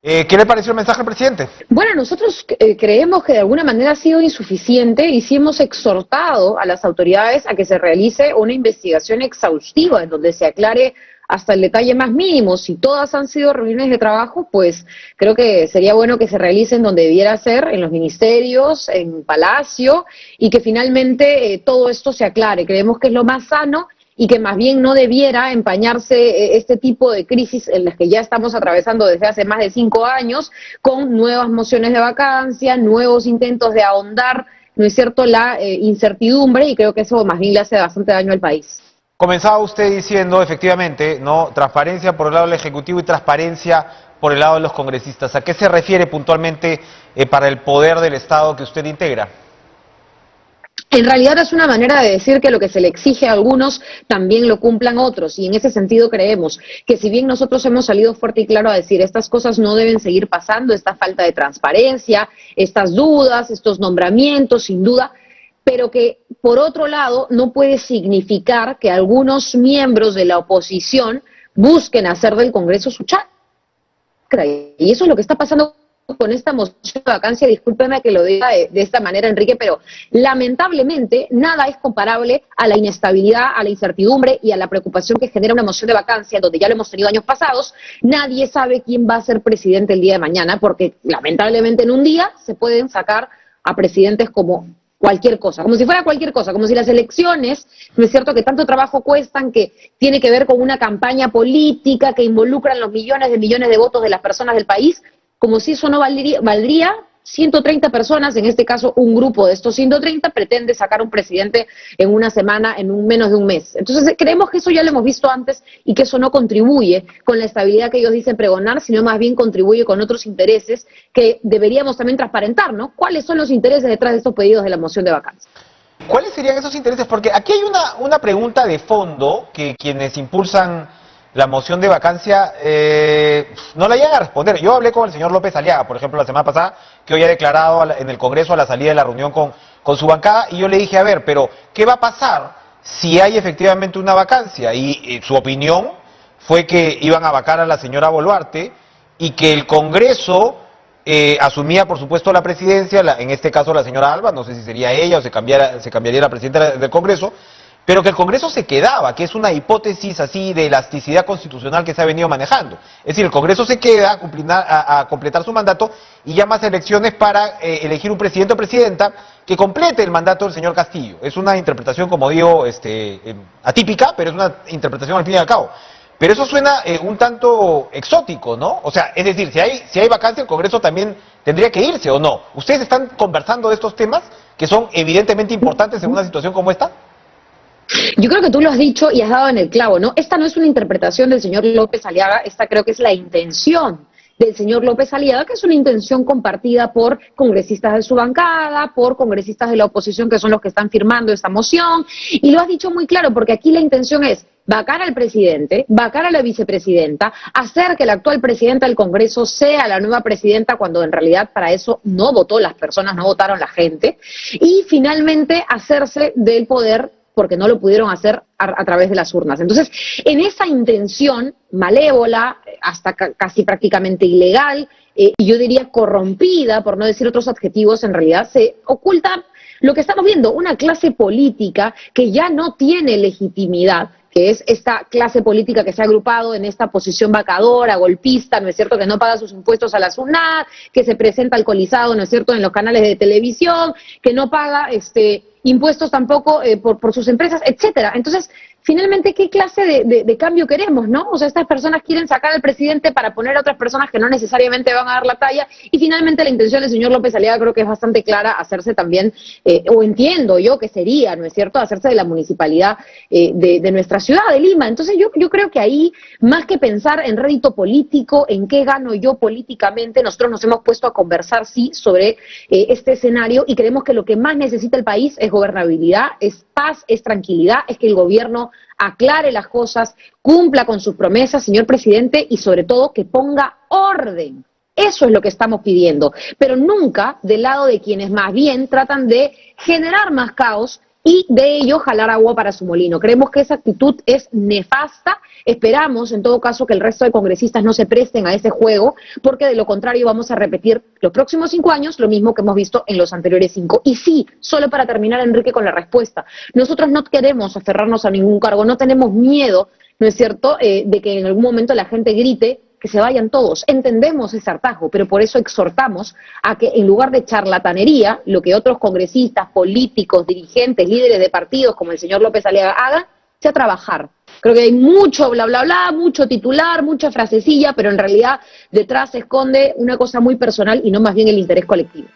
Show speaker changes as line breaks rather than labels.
¿Qué le pareció el mensaje al presidente?
Bueno, nosotros creemos que de alguna manera ha sido insuficiente y sí hemos exhortado a las autoridades a que se realice una investigación exhaustiva en donde se aclare hasta el detalle más mínimo. Si todas han sido reuniones de trabajo, pues creo que sería bueno que se realicen donde debiera ser, en los ministerios, en Palacio, y que finalmente todo esto se aclare. Creemos que es lo más sano y que más bien no debiera empañarse este tipo de crisis en las que ya estamos atravesando desde hace más de 5 años, con nuevas mociones de vacancia, nuevos intentos de ahondar, ¿no es cierto?, la incertidumbre, y creo que eso más bien le hace bastante daño al país.
Comenzaba usted diciendo, efectivamente, ¿no?, transparencia por el lado del Ejecutivo y transparencia por el lado de los congresistas. ¿A qué se refiere puntualmente para el poder del Estado que usted integra?
En realidad es una manera de decir que lo que se le exige a algunos también lo cumplan otros, y en ese sentido creemos que si bien nosotros hemos salido fuerte y claro a decir estas cosas no deben seguir pasando, esta falta de transparencia, estas dudas, estos nombramientos, sin duda, pero que por otro lado no puede significar que algunos miembros de la oposición busquen hacer del Congreso su chacra, y eso es lo que está pasando con esta moción de vacancia. Discúlpeme que lo diga de esta manera, Enrique, pero lamentablemente nada es comparable a la inestabilidad, a la incertidumbre y a la preocupación que genera una moción de vacancia, donde ya lo hemos tenido años pasados. Nadie sabe quién va a ser presidente el día de mañana, porque lamentablemente en un día se pueden sacar a presidentes como cualquier cosa, como si fuera cualquier cosa, como si las elecciones, ¿no es cierto?, que tanto trabajo cuestan, que tiene que ver con una campaña política que involucran los millones de votos de las personas del país, como si eso no valdría 130 personas, en este caso un grupo de estos 130 pretende sacar un presidente en una semana, en menos de un mes. Entonces creemos que eso ya lo hemos visto antes y que eso no contribuye con la estabilidad que ellos dicen pregonar, sino más bien contribuye con otros intereses que deberíamos también transparentar, ¿no? ¿Cuáles son los intereses detrás de estos pedidos de la moción de vacancia?
¿Cuáles serían esos intereses? Porque aquí hay una pregunta de fondo que quienes impulsan la moción de vacancia no la llegan a responder. Yo hablé con el señor López Aliaga, por ejemplo, la semana pasada, que hoy ha declarado en el Congreso a la salida de la reunión con su bancada, y yo le dije, a ver, pero ¿qué va a pasar si hay efectivamente una vacancia? Y su opinión fue que iban a vacar a la señora Boluarte y que el Congreso asumía, por supuesto, la presidencia, en este caso la señora Alba, no sé si sería ella o se cambiaría la presidenta del Congreso, pero que el Congreso se quedaba, que es una hipótesis así de elasticidad constitucional que se ha venido manejando. Es decir, el Congreso se queda a completar su mandato y llama a elecciones para elegir un presidente o presidenta que complete el mandato del señor Castillo. Es una interpretación, como digo, atípica, pero es una interpretación al fin y al cabo. Pero eso suena un tanto exótico, ¿no? O sea, es decir, si hay vacancia, el Congreso también tendría que irse, ¿o no? ¿Ustedes están conversando de estos temas que son evidentemente importantes en una situación como esta?
Yo creo que tú lo has dicho y has dado en el clavo, ¿no? Esta no es una interpretación del señor López Aliaga, esta creo que es la intención del señor López Aliaga, que es una intención compartida por congresistas de su bancada, por congresistas de la oposición, que son los que están firmando esta moción, y lo has dicho muy claro, porque aquí la intención es vacar al presidente, vacar a la vicepresidenta, hacer que la actual presidenta del Congreso sea la nueva presidenta, cuando en realidad para eso no votó las personas, no votaron la gente, y finalmente hacerse del poder porque no lo pudieron hacer a través de las urnas. Entonces, en esa intención malévola, hasta casi prácticamente ilegal, y yo diría corrompida, por no decir otros adjetivos, en realidad se oculta lo que estamos viendo, una clase política que ya no tiene legitimidad, que es esta clase política que se ha agrupado en esta posición vacadora, golpista, ¿no es cierto?, que no paga sus impuestos a la SUNAT, que se presenta alcoholizado, ¿no es cierto?, en los canales de televisión, que no paga impuestos tampoco por sus empresas, etcétera. Entonces, finalmente, ¿qué clase de cambio queremos, no? O sea, estas personas quieren sacar al presidente para poner a otras personas que no necesariamente van a dar la talla, y finalmente la intención del señor López Aliaga creo que es bastante clara, hacerse también, o entiendo yo que sería, ¿no es cierto?, hacerse de la municipalidad de nuestra ciudad, de Lima. Entonces yo creo que ahí, más que pensar en rédito político, en qué gano yo políticamente, nosotros nos hemos puesto a conversar, sí, sobre este escenario, y creemos que lo que más necesita el país es gobernabilidad, es paz, es tranquilidad, es que el gobierno aclare las cosas, cumpla con sus promesas, señor presidente, y sobre todo que ponga orden. Eso es lo que estamos pidiendo, pero nunca del lado de quienes más bien tratan de generar más caos y de ello jalar agua para su molino. Creemos que esa actitud es nefasta. Esperamos, en todo caso, que el resto de congresistas no se presten a ese juego, porque de lo contrario vamos a repetir los próximos 5 años lo mismo que hemos visto en los anteriores 5. Y sí, solo para terminar, Enrique, con la respuesta. Nosotros no queremos aferrarnos a ningún cargo, no tenemos miedo, ¿no es cierto?, de que en algún momento la gente grite que se vayan todos. Entendemos ese hartazgo, pero por eso exhortamos a que en lugar de charlatanería, lo que otros congresistas, políticos, dirigentes, líderes de partidos como el señor López Aliaga hagan, sea trabajar. Creo que hay mucho bla bla bla, mucho titular, mucha frasecilla, pero en realidad detrás se esconde una cosa muy personal y no más bien el interés colectivo.